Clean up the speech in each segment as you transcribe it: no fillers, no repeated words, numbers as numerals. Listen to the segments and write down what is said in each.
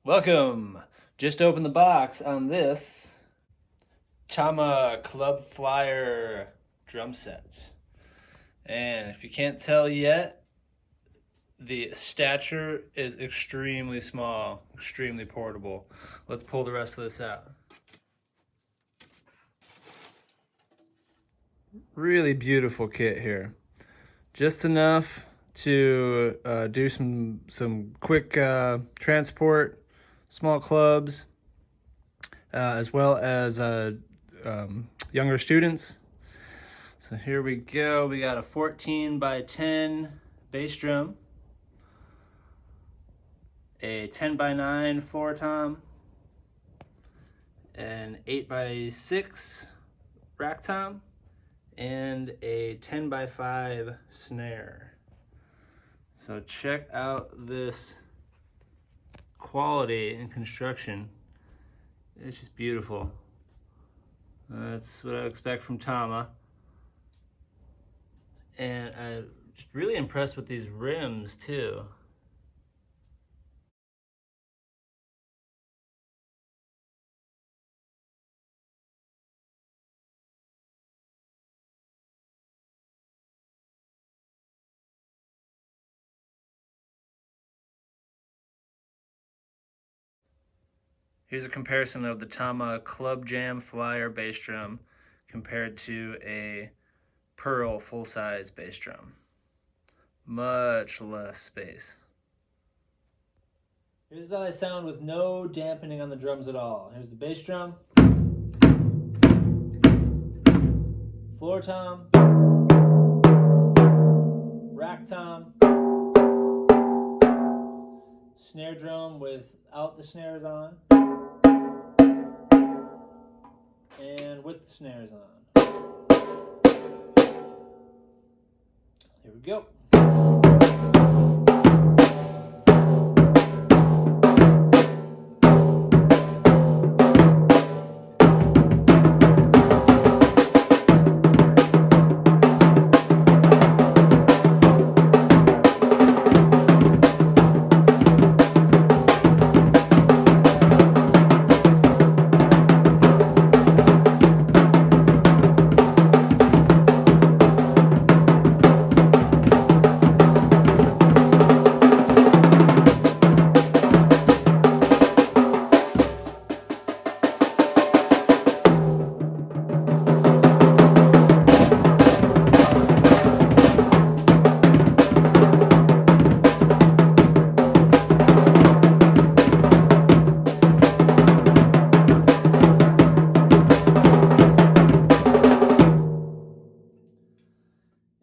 Welcome! Just opened the box on this Tama Club Flyer drum set. And if you can't tell yet, the stature is extremely small, extremely portable. Let's pull the rest of this out. Really beautiful kit here. Just enough to do some quick transport, small clubs, as well as younger students. So here we go. We got a 14 by 10 bass drum, a 10 by 9 floor tom, an 8 by 6 rack tom, and a 10 by 5 snare. So check out this quality and construction. It's just beautiful. That's what I expect from Tama. And I'm just really impressed with these rims too. Here's a comparison of the Tama Club Jam Flyer bass drum compared to a Pearl full-size bass drum. Much less space. Here's how they sound with no dampening on the drums at all. Here's the bass drum, floor tom, rack tom, snare drum without the snares on, and with the snares on. Here we go.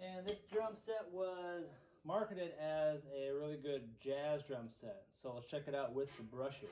And this drum set was marketed as a really good jazz drum set. So let's check it out with the brushes.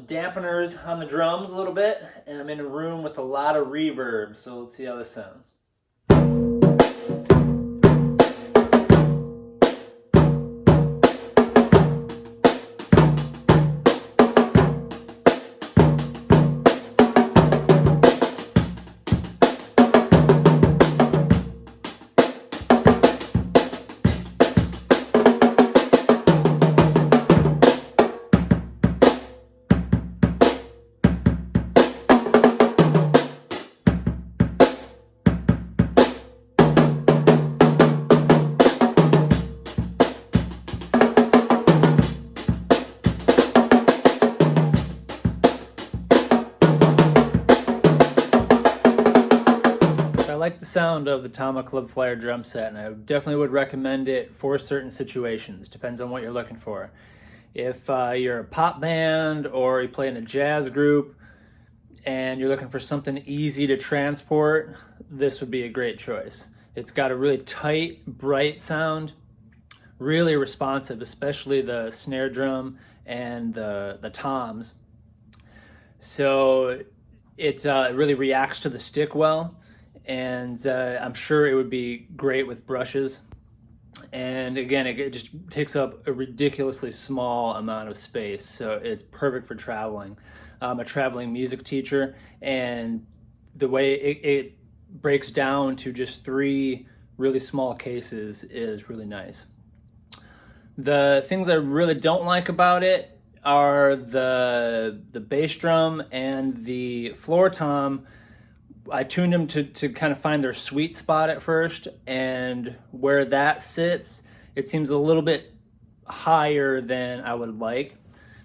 Dampeners on the drums a little bit, and I'm in a room with a lot of reverb, so let's see how this sounds. sound of the Tama Club Flyer drum set, and I definitely would recommend it for certain situations. Depends on what you're looking for. If you're a pop band or you play in a jazz group and you're looking for something easy to transport, this would be a great choice. It's got a really tight, bright sound, really responsive, especially the snare drum and the toms. So it really reacts to the stick well, and I'm sure it would be great with brushes. And again, it just takes up a ridiculously small amount of space, so it's perfect for traveling. I'm a traveling music teacher, and the way it breaks down to just 3 really small cases is really nice. The things I really don't like about it are the bass drum and the floor tom. I tuned them to kind of find their sweet spot at first, and where that sits, it seems a little bit higher than I would like.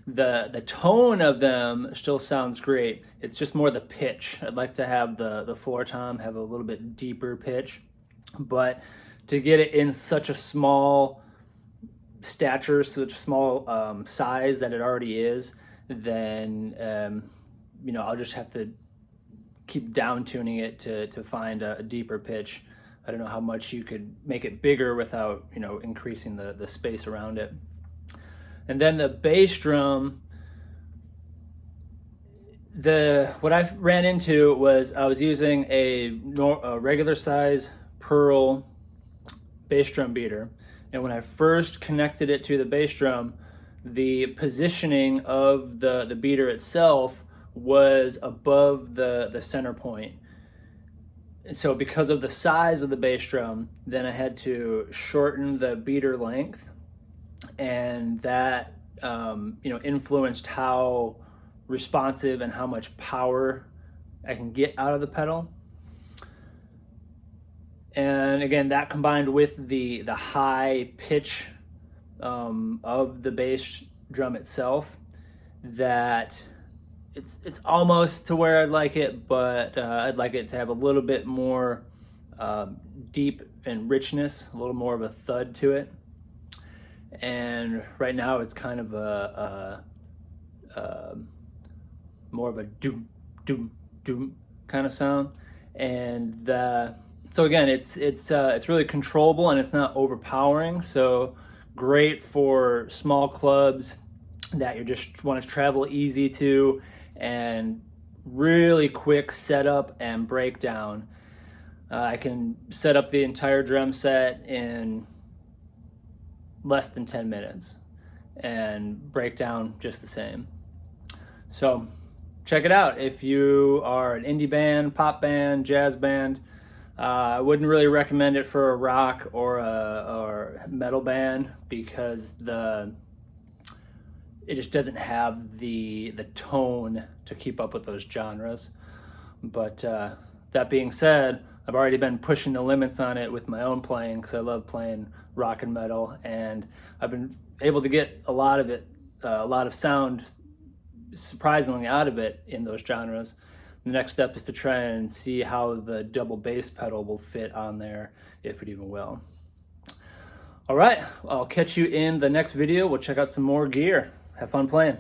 The tone of them still sounds great. It's just more the pitch. I'd like to have the floor tom have a little bit deeper pitch, but to get it in such a small stature, such a small size that it already is, then I'll just have to keep down tuning it to find a deeper pitch. I don't know how much you could make it bigger without increasing the space around it. And then the bass drum, what I ran into was I was using a regular size Pearl bass drum beater, and when I first connected it to the bass drum, the positioning of the beater itself was above the center point. And so because of the size of the bass drum, then I had to shorten the beater length, and that influenced how responsive and how much power I can get out of the pedal. And again, that combined with the high pitch of the bass drum itself, that it's almost to where I'd like it, but I'd like it to have a little bit more deep and richness, a little more of a thud to it. And right now it's kind of a more of a doom doom doom kind of sound. And so again, it's really controllable and it's not overpowering. So great for small clubs that you just want to travel easy to, and really quick setup and breakdown. I can set up the entire drum set in less than 10 minutes and break down just the same. So check it out if you are an indie band, pop band, jazz band. I wouldn't really recommend it for a rock or a metal band, because it just doesn't have the tone to keep up with those genres. But that being said, I've already been pushing the limits on it with my own playing, because I love playing rock and metal, and I've been able to get a lot of sound surprisingly out of it in those genres. The next step is to try and see how the double bass pedal will fit on there, if it even will. All right, I'll catch you in the next video. We'll check out some more gear. Have fun playing.